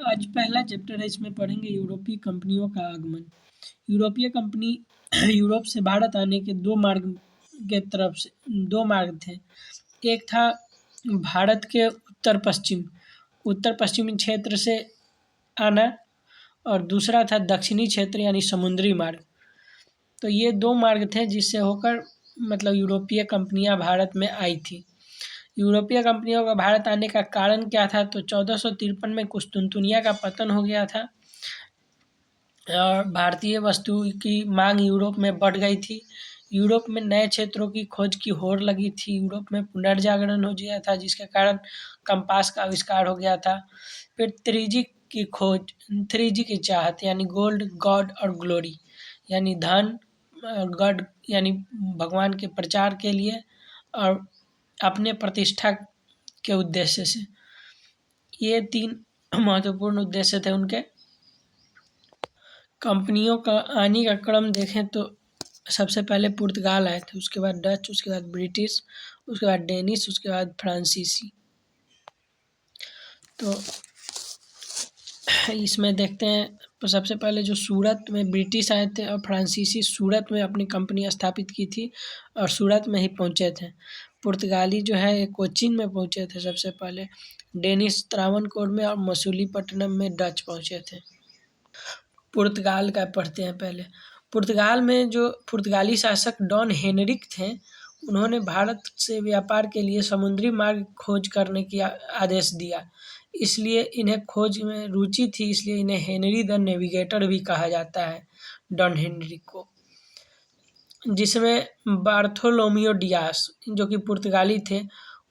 आज पहला चैप्टर है, इसमें पढ़ेंगे यूरोपीय कंपनियों का आगमन। यूरोपीय कंपनी यूरोप से भारत आने के दो मार्ग थे। एक था भारत के उत्तर पश्चिमी क्षेत्र से आना और दूसरा था दक्षिणी क्षेत्र यानी समुद्री मार्ग। तो ये दो मार्ग थे जिससे होकर यूरोपीय कंपनियां भारत में आई थी। यूरोपीय कंपनियों का भारत आने का कारण क्या था? तो 1453 में कुस्तुनतुनिया का पतन हो गया था और भारतीय वस्तु की मांग यूरोप में बढ़ गई थी। यूरोप में नए क्षेत्रों की खोज की होड़ लगी थी। यूरोप में पुनर्जागरण हो गया था जिसके कारण कंपास का आविष्कार हो गया था। फिर 3G की चाहत यानी गोल्ड, गॉड और ग्लोरी यानी धन, गॉड यानी भगवान के प्रचार के लिए और अपने प्रतिष्ठा के उद्देश्य से, ये 3 महत्वपूर्ण उद्देश्य थे उनके। कंपनियों का आने का क्रम देखें तो सबसे पहले पुर्तगाल आए थे, उसके बाद डच, उसके बाद ब्रिटिश, उसके बाद डेनिश, उसके बाद फ्रांसीसी। तो इसमें देखते हैं तो सबसे पहले जो सूरत में ब्रिटिश आए थे और फ्रांसीसी सूरत में अपनी कंपनी स्थापित की थी और सूरत में ही पहुंचे थे। पुर्तगाली जो है कोचीन में पहुंचे थे सबसे पहले, डेनिश त्रावणकोर में और मसूलीपट्टनम में डच पहुंचे थे। पुर्तगाल का पढ़ते हैं पहले। पुर्तगाल में जो पुर्तगाली शासक डॉन हेनरिक थे, उन्होंने भारत से व्यापार के लिए समुद्री मार्ग खोज करने की आदेश दिया। इसलिए इन्हें खोज में रुचि थी, इसलिए इन्हें हेनरी द नेविगेटर भी कहा जाता है, डॉन हेनरिक को। जिसमें बार्थोलोमियो डियास जो कि पुर्तगाली थे,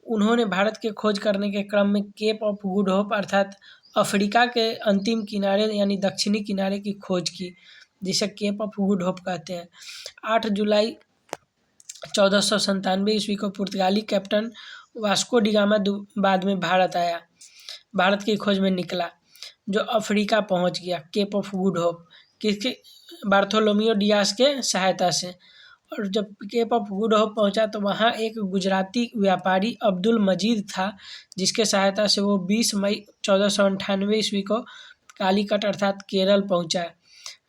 उन्होंने भारत के खोज करने के क्रम में केप ऑफ गुड होप अर्थात अफ्रीका के अंतिम किनारे यानी दक्षिणी किनारे की खोज की, जिसे केप ऑफ गुड होप कहते हैं। 8 जुलाई 1497 ईस्वी को पुर्तगाली कैप्टन वास्को डी गामा बाद में भारत की खोज में निकला, जो अफ्रीका पहुंच गया केप ऑफ गुड होप किसके? बार्थोलोमियो डियास के सहायता से। और जब केप ऑफ गुड होप पहुंचा तो वहाँ एक गुजराती व्यापारी अब्दुल मजीद था, जिसके सहायता से वो 20 मई 1498 ईस्वी को कालीकट अर्थात केरल पहुंचा।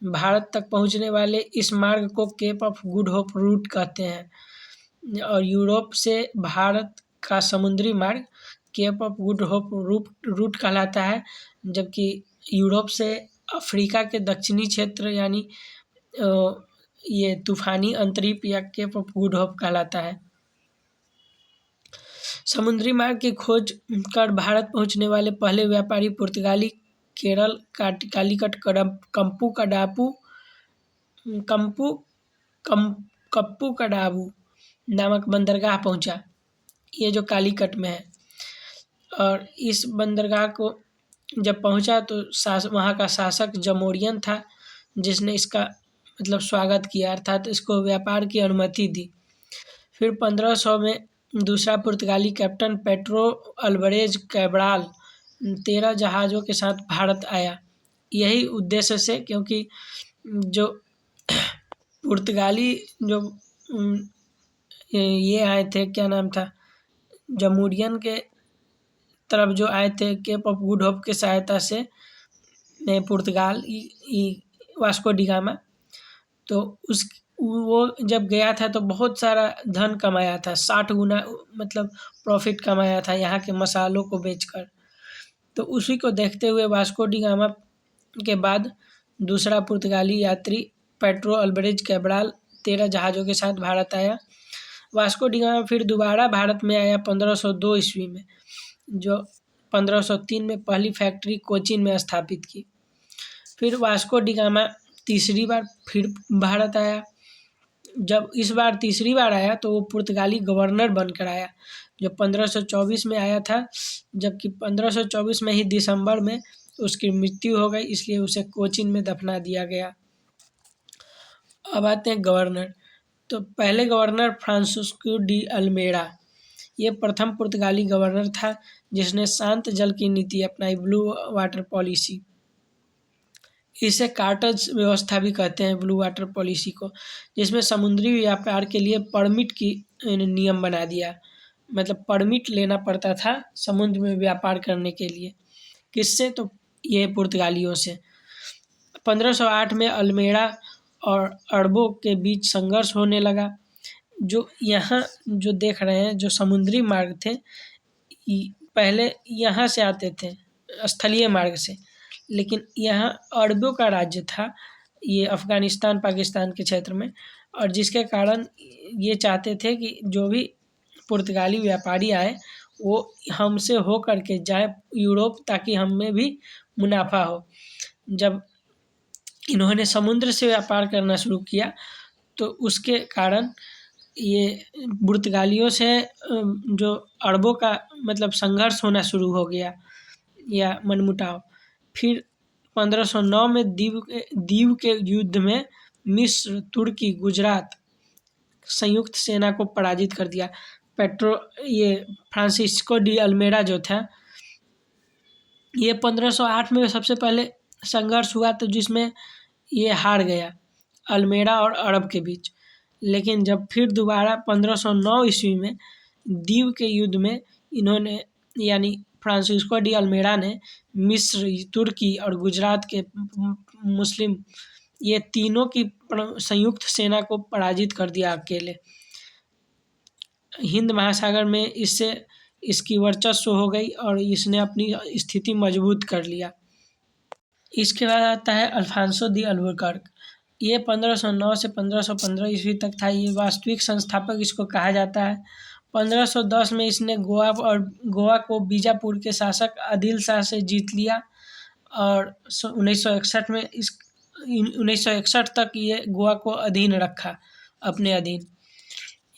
भारत तक पहुंचने वाले इस मार्ग को Cape of Good Hope route कहते हैं और यूरोप से भारत का समुद्री मार्ग Cape of Good Hope route कहलाता है, जबकि यूरोप से अफ्रीका के दक्षिणी क्षेत्र यानी ये तूफानी अंतरीप या केप ऑफ गुड होप कहलाता है। समुद्री मार्ग की खोज कर भारत पहुंचने वाले पहले व्यापारी पुर्तगाली केरल कालीकट कप्पू कडाबू नामक बंदरगाह पहुंचा, ये जो कालीकट में है। और इस बंदरगाह को जब पहुंचा तो वहाँ का शासक जमोरियन था, जिसने इसका स्वागत किया अर्थात इसको व्यापार की अनुमति दी। फिर 1500 में दूसरा पुर्तगाली कैप्टन पेड्रो अल्वारेज कैब्राल 13 जहाज़ों के साथ भारत आया, यही उद्देश्य से, क्योंकि जो पुर्तगाली जो ये आए थे, क्या नाम था, जमूरियन के तरफ जो आए थे केप ऑफ गुड होप के सहायता से पुर्तगाल वास्को डी गामा, तो वो जब गया था तो बहुत सारा धन कमाया था, 60 गुना प्रॉफिट कमाया था यहाँ के मसालों को बेचकर। तो उसी को देखते हुए वास्को डी गामा के बाद दूसरा पुर्तगाली यात्री पेड्रो अल्वारेज कैब्राल 13 जहाज़ों के साथ भारत आया। वास्को डी गामा फिर दोबारा भारत में आया 1502 ईस्वी में, जो 1503 में पहली फैक्ट्री कोचीन में स्थापित की। फिर वास्को डी गामा तीसरी बार फिर भारत आया। जब इस बार तीसरी बार आया तो वो पुर्तगाली गवर्नर बनकर आया, जो 1524 में आया था, जबकि 1524 में ही दिसंबर में उसकी मृत्यु हो गई, इसलिए उसे कोचीन में दफना दिया गया। अब आते हैं गवर्नर। तो पहले गवर्नर फ्रांसिस्को डी अल्मेड़ा, ये प्रथम पुर्तगाली गवर्नर था जिसने शांत जल की नीति अपनाई, ब्लू वाटर पॉलिसी। इसे कार्टज व्यवस्था भी कहते हैं, ब्लू वाटर पॉलिसी को, जिसमें समुद्री व्यापार के लिए परमिट की नियम बना दिया, परमिट लेना पड़ता था समुद्र में व्यापार करने के लिए। किससे? तो ये पुर्तगालियों से। 1508 में अल्मेड़ा और अरबों के बीच संघर्ष होने लगा। जो यहाँ जो देख रहे हैं, जो समुद्री मार्ग थे, पहले यहाँ से आते थे स्थलीय मार्ग से, लेकिन यहाँ अरबों का राज्य था, ये अफ़गानिस्तान पाकिस्तान के क्षेत्र में, और जिसके कारण ये चाहते थे कि जो भी पुर्तगाली व्यापारी आए वो हमसे हो करके जाए यूरोप, ताकि हमें भी मुनाफा हो। जब इन्होंने समुद्र से व्यापार करना शुरू किया तो उसके कारण ये पुर्तगालियों से जो अरबों का मतलब संघर्ष होना शुरू हो गया या मनमुटाव। फिर 1509 में दीव के युद्ध में मिस्र, तुर्की, गुजरात संयुक्त सेना को पराजित कर दिया। ये फ्रांसिस्को डी अल्मेड़ा जो था, ये 1508 में सबसे पहले संघर्ष हुआ तो जिसमें ये हार गया अल्मेड़ा और अरब के बीच। लेकिन जब फिर दोबारा 1509 ईस्वी में दीव के युद्ध में इन्होंने यानी फ्रांसिस्को डी अल्मेड़ा ने मिस्र, तुर्की और गुजरात के मुस्लिम ये तीनों की संयुक्त सेना को पराजित कर दिया अकेले। हिंद महासागर में इससे इसकी वर्चस्व हो गई और इसने अपनी स्थिति मजबूत कर लिया। इसके बाद आता है अल्फांसो दी अल्बुकर्क। ये 1509 से 1515 ईस्वी तक था। ये वास्तविक संस्थापक इसको कहा जाता है। 1510 में इसने गोवा को बीजापुर के शासक आदिल शाह से जीत लिया और 1961 में 1961 तक ये गोवा को अधीन रखा, अपने अधीन,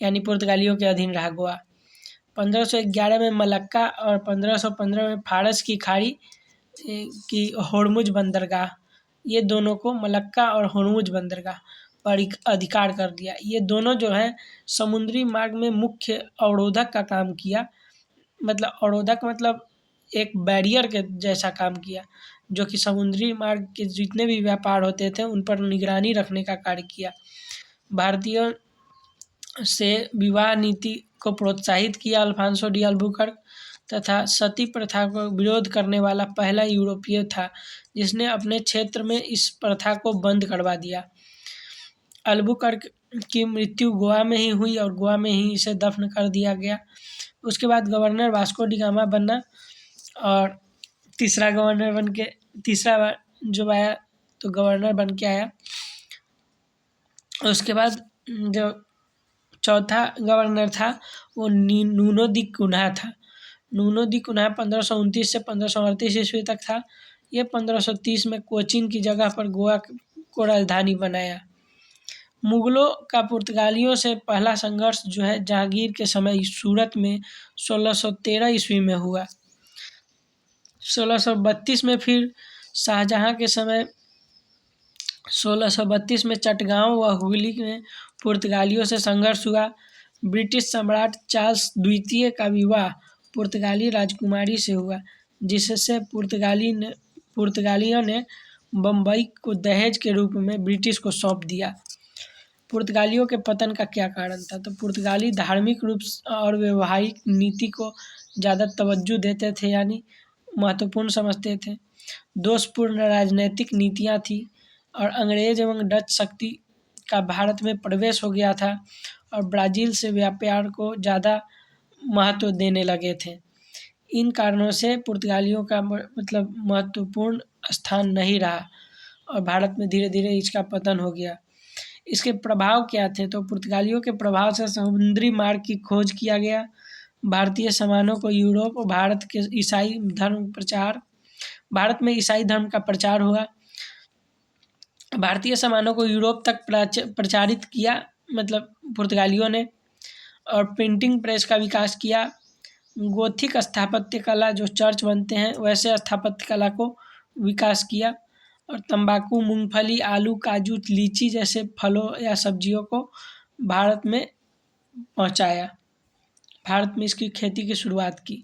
यानी पुर्तगालियों के अधीन रहा गोवा। 1511 में मलक्का और 1515 में फारस की खाड़ी की होर्मुज बंदरगाह, ये दोनों को मलक्का और होर्मुज बंदरगाह पर अधिकार कर दिया। ये दोनों जो है समुद्री मार्ग में मुख्य अवरोधक का काम किया, मतलब अवरोधक मतलब एक बैरियर के जैसा काम किया, जो कि समुद्री मार्ग के जितने भी व्यापार होते थे उन पर निगरानी रखने का कार्य किया। भारतीयों से विवाह नीति को प्रोत्साहित किया अल्फांसो डी अल्बुकर्क, तथा सती प्रथा को विरोध करने वाला पहला यूरोपीय था जिसने अपने क्षेत्र में इस प्रथा को बंद करवा दिया। अल्बुकर्क की मृत्यु गोवा में ही हुई और गोवा में ही इसे दफन कर दिया गया। उसके बाद गवर्नर वास्को डी गामा बना और तीसरा बार जो आया तो गवर्नर बन के आया। उसके बाद जो चौथा गवर्नर था वो नूनो दी कुन्हा था। नूनो दी कुन्हा 1529 से 1538 ईस्वी तक था। ये 1530 में कोचीन की जगह पर गोवा को राजधानी बनाया। मुगलों का पुर्तगालियों से पहला संघर्ष जो है जहांगीर के समय सूरत में 1613 ईस्वी में हुआ। 1632 में फिर शाहजहां के समय 1632 में चटगांव व हुगली में पुर्तगालियों से संघर्ष हुआ। ब्रिटिश सम्राट चार्ल्स द्वितीय का विवाह पुर्तगाली राजकुमारी से हुआ, जिससे पुर्तगालियों ने बम्बई को दहेज के रूप में ब्रिटिश को सौंप दिया। पुर्तगालियों के पतन का क्या कारण था? तो पुर्तगाली धार्मिक रूप और वैवाहिक नीति को ज़्यादा तवज्जो देते थे, यानी महत्वपूर्ण समझते थे। दोषपूर्ण राजनैतिक नीतियाँ थी और अंग्रेज एवं डच शक्ति का भारत में प्रवेश हो गया था और ब्राज़ील से व्यापार को ज़्यादा महत्व देने लगे थे। इन कारणों से पुर्तगालियों का मतलब महत्वपूर्ण स्थान नहीं रहा और भारत में धीरे धीरे इसका पतन हो गया। इसके प्रभाव क्या थे? तो पुर्तगालियों के प्रभाव से समुद्री मार्ग की खोज किया गया। भारतीय सामानों को यूरोप और भारत में ईसाई धर्म का प्रचार हुआ। भारतीय सामानों को यूरोप तक प्रचारित किया मतलब पुर्तगालियों ने, और प्रिंटिंग प्रेस का विकास किया। गोथिक स्थापत्य कला, जो चर्च बनते हैं वैसे स्थापत्य कला को विकास किया, और तंबाकू, मूंगफली, आलू, काजू, लीची जैसे फलों या सब्जियों को भारत में पहुंचाया। भारत में इसकी खेती की शुरुआत की।